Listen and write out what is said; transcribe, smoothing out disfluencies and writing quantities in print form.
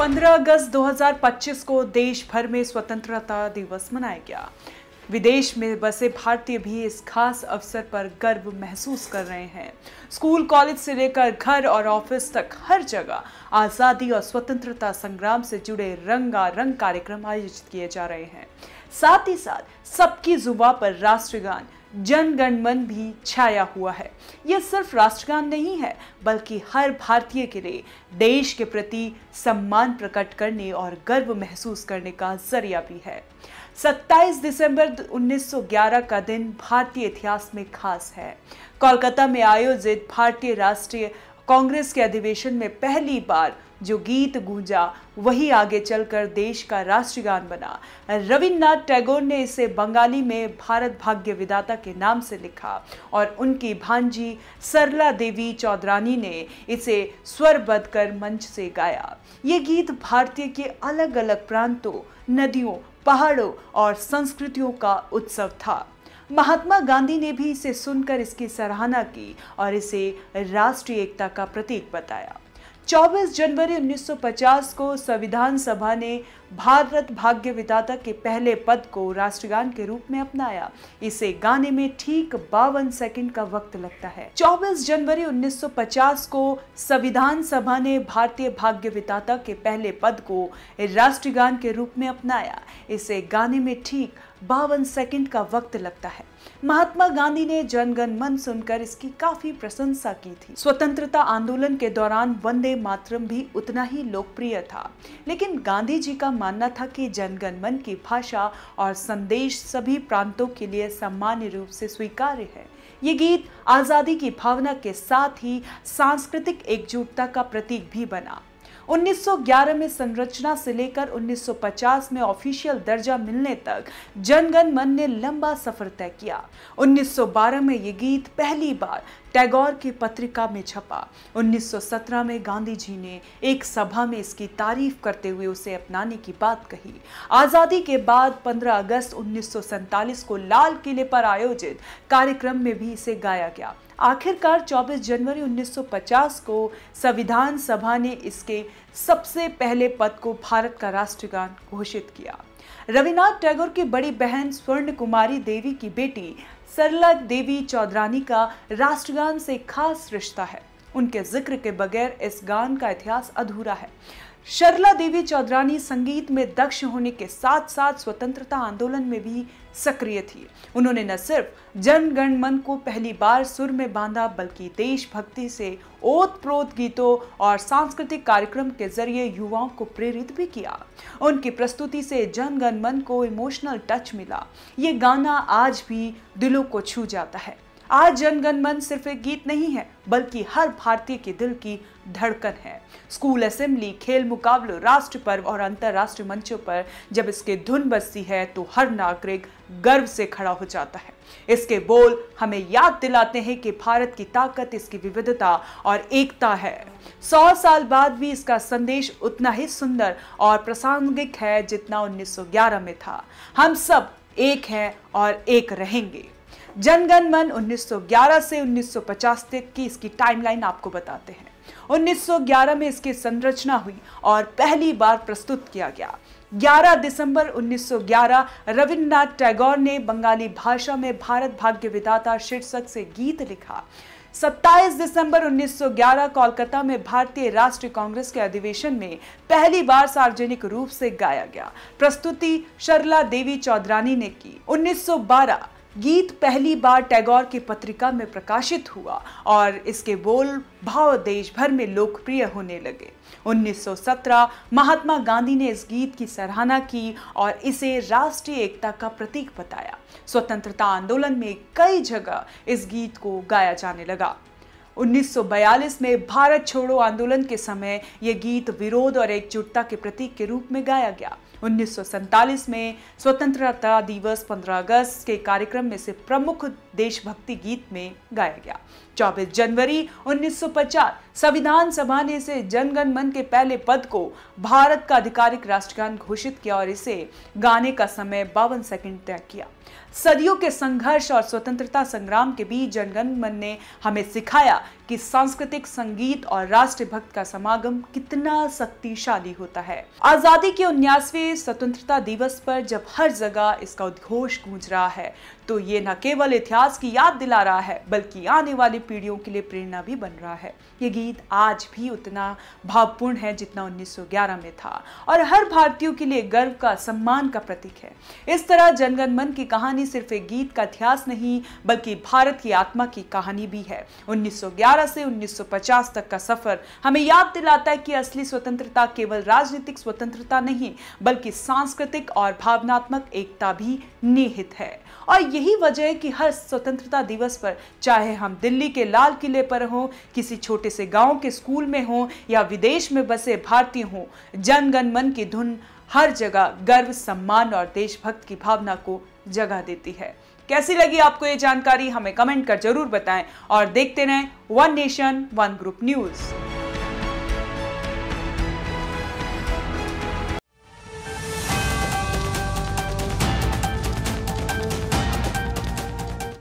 15 अगस्त 2025 को देश भर में स्वतंत्रता दिवस मनाया गया। विदेश में बसे भारतीय भी इस खास अवसर पर गर्व महसूस कर रहे हैं। स्कूल, कॉलेज से लेकर घर और ऑफिस तक हर जगह आज़ादी और स्वतंत्रता संग्राम से जुड़े रंगारंग कार्यक्रम आयोजित किए जा रहे हैं। साथ ही साथ सबकी जुबान पर राष्ट्रगान जन गण मन भी छाया हुआ है। यह सिर्फ राष्ट्रगान नहीं है, बल्कि हर भारतीय के लिए देश के प्रति सम्मान प्रकट करने और गर्व महसूस करने का जरिया भी है। 27 दिसंबर 1911 का दिन भारतीय इतिहास में खास है। कोलकाता में आयोजित भारतीय राष्ट्रीय कांग्रेस के अधिवेशन में पहली बार जो गीत गूंजा वही आगे चलकर देश का राष्ट्रगान बना। रविन्द्रनाथ टैगोर ने इसे बंगाली में भारत भाग्य विधाता के नाम से लिखा और उनकी भांजी सरला देवी चौधरानी ने इसे स्वरबद्ध कर मंच से गाया। ये गीत भारतीय के अलग अलग प्रांतों, नदियों, पहाड़ों और संस्कृतियों का उत्सव था। महात्मा गांधी ने भी इसे सुनकर इसकी सराहना की और इसे राष्ट्रीय एकता का प्रतीक बताया। 24 जनवरी 1950 को संविधान सभा ने भारत भाग्य विधाता के पहले पद को राष्ट्रगान के रूप में अपनाया। इसे गाने में ठीक 52 सेकंड का वक्त लगता है। 24 जनवरी 1950 को संविधान सभा ने भारतीय भाग्य विधाता के पहले पद को राष्ट्रगान के रूप में अपनाया। इसे गाने में ठीक 52 सेकंड का वक्त लगता है। महात्मा गांधी ने जन गण मन सुनकर इसकी काफी प्रशंसा की थी। स्वतंत्रता आंदोलन के दौरान वंदे मातरम भी उतना ही लोकप्रिय था, लेकिन गांधी जी का मानना था कि जन गण मन की भाषा और संदेश सभी प्रांतों के लिए सामान्य रूप से स्वीकार्य है। ये गीत आजादी की भावना के साथ ही सांस्कृतिक एकजुटता का प्रतीक भी बना। 1911 में संरचना से लेकर 1950 में ऑफिशियल दर्जा मिलने तक जनगण मन ने लंबा सफर तय किया। 1912 में ये गीत पहली बार टैगोर की पत्रिका में छपा। 1917 में गांधी जी ने एक सभा में इसकी तारीफ करते हुए उसे अपनाने की बात कही। आजादी के बाद 15 अगस्त 1947 को लाल किले पर आयोजित कार्यक्रम में भी इसे गाया गया। आखिरकार 24 जनवरी 1950 को संविधान सभा ने इसके सबसे पहले पद को भारत का राष्ट्रगान घोषित किया। रविन्द्रनाथ टैगोर की बड़ी बहन स्वर्ण कुमारी देवी की बेटी सरला देवी चौधरानी का राष्ट्रगान से खास रिश्ता है। उनके जिक्र के बगैर इस गान का इतिहास अधूरा है। सरला देवी चौधरानी संगीत में दक्ष होने के साथ साथ स्वतंत्रता आंदोलन में भी सक्रिय थी। उन्होंने न सिर्फ जन गण मन को पहली बार सुर में बांधा, बल्कि देशभक्ति से ओत-प्रोत गीतों और सांस्कृतिक कार्यक्रम के जरिए युवाओं को प्रेरित भी किया। उनकी प्रस्तुति से जन गण मन को इमोशनल टच मिला। ये गाना आज भी दिलों को छू जाता है। आज जन गण मन सिर्फ एक गीत नहीं है, बल्कि हर भारतीय के दिल की धड़कन है। स्कूल असेंबली, खेल मुकाबलों, राष्ट्र पर्व और अंतर्राष्ट्रीय मंचों पर जब इसकी धुन बजती है तो हर नागरिक गर्व से खड़ा हो जाता है। इसके बोल हमें याद दिलाते हैं कि भारत की ताकत इसकी विविधता और एकता है। 100 साल बाद भी इसका संदेश उतना ही सुंदर और प्रासंगिक है जितना 1911 में था। हम सब एक हैं और एक रहेंगे। जनगण मन 1911 से 1950 तक की इसकी टाइमलाइन आपको बताते हैं। 1911 में इसकी संरचना हुई और पहली बार प्रस्तुत किया गया। 11 दिसंबर 1911 रविन्द्रनाथ टैगोर ने बंगाली भाषा में भारत भाग्य विधाता शीर्षक से गीत लिखा। 27 दिसंबर 1911 कोलकाता में भारतीय राष्ट्रीय कांग्रेस के अधिवेशन में पहली बार सार्वजनिक रूप से गाया गया। प्रस्तुति सरला देवी चौधरानी ने की। 1912 गीत पहली बार टैगोर की पत्रिका में प्रकाशित हुआ और इसके बोल भाव देश भर में लोकप्रिय होने लगे। 1917 महात्मा गांधी ने इस गीत की सराहना की और इसे राष्ट्रीय एकता का प्रतीक बताया। स्वतंत्रता आंदोलन में कई जगह इस गीत को गाया जाने लगा। 1942 में भारत छोड़ो आंदोलन के समय यह गीत विरोध और एकजुटता के प्रतीक के रूप में गाया गया। 1947 में स्वतंत्रता दिवस 15 अगस्त के कार्यक्रम में से प्रमुख देशभक्ति गीत में गाया गया। 24 जनवरी 1950 संविधान सभा ने इसे जनगण मन के पहले पद को भारत का आधिकारिक राष्ट्रगान घोषित किया और इसे गाने का समय 52 सेकंड तय किया। सदियों के संघर्ष और स्वतंत्रता संग्राम के बीच जनगण मन ने हमें सिखाया कि सांस्कृतिक संगीत और राष्ट्रभक्त का समागम कितना शक्तिशाली होता है। आजादी के 19वें स्वतंत्रता दिवस पर जब हर जगह इसका उद्घोष गूंज रहा है, तो ये न केवल इतिहास की याद दिला रहा है, बल्कि आने वाली पीढ़ियों के लिए प्रेरणा भी बन रहा है। ये गीत आज भी उतना भावपूर्ण है जितना 1911 में था और हर भारतीयों के लिए गर्व का, सम्मान का प्रतीक है। इस तरह जनगण मन की कहानी सिर्फ एक गीत का इतिहास नहीं, बल्कि भारत की आत्मा की कहानी भी है। 1911 से 1950 तक का सफर हमें याद दिलाता है कि असली स्वतंत्रता केवल राजनीतिक स्वतंत्रता नहीं, बल्कि सांस्कृतिक और भावनात्मक एकता भी निहित है। और यही वजह है कि हर स्वतंत्रता दिवस पर, चाहे हम दिल्ली के लाल किले पर हों, किसी छोटे से गांव के स्कूल में हों या विदेश में बसे भारतीय हों, जनगण मन की धुन हर जगह गर्व, सम्मान और देशभक्त की भावना को जगह देती है। कैसी लगी आपको ये जानकारी, हमें कमेंट कर जरूर बताएं और देखते रहें one nation one group news.